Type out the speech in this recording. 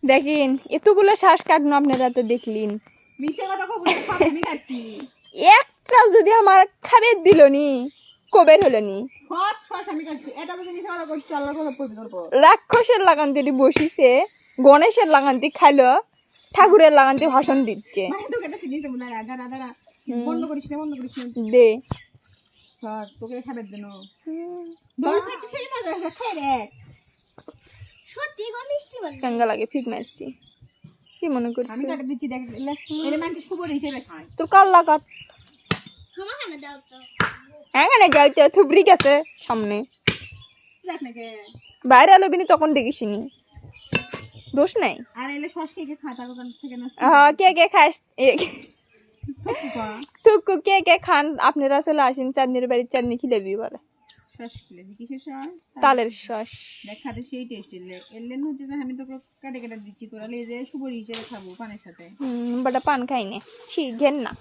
দেখেন এতগুলো শ্বাস কাটনো আপনারা তো দেখলেন। একটা যদি আমার খাবার দিল নি কবের হলো নি রাক্ষসের লাগান দিয়ে বসিছে, গণেশের লাগান দিয়ে খাইলো, ঠাকুরের লাগান দিয়ে ভাষণ দিচ্ছে। দে তোকে খাবার দেন কাঙ্গা লাগে ফিক মারছি। কি মনে করছিস তোর কার লাগাত এখানে যাইতে থুবড়ি গেছে সামনে বাইরে আলো বিনি তখন দেখিসনি দোষ নাই। কে কে খাস তুকু কে কে খান আপনারা চলে আসেন চাঁদনির বাড়ির চাঁদনি খিলেবি বলে তালের শ্বাস দেখাতে সেই টেস্ট এলেন হচ্ছে যে আমি তোকে কাটে কাটে দিচ্ছি তোরা লেজে সুবরি হিসেবে খাবো পানের সাথে বাটা পান খাইনি ছি ঘেন না।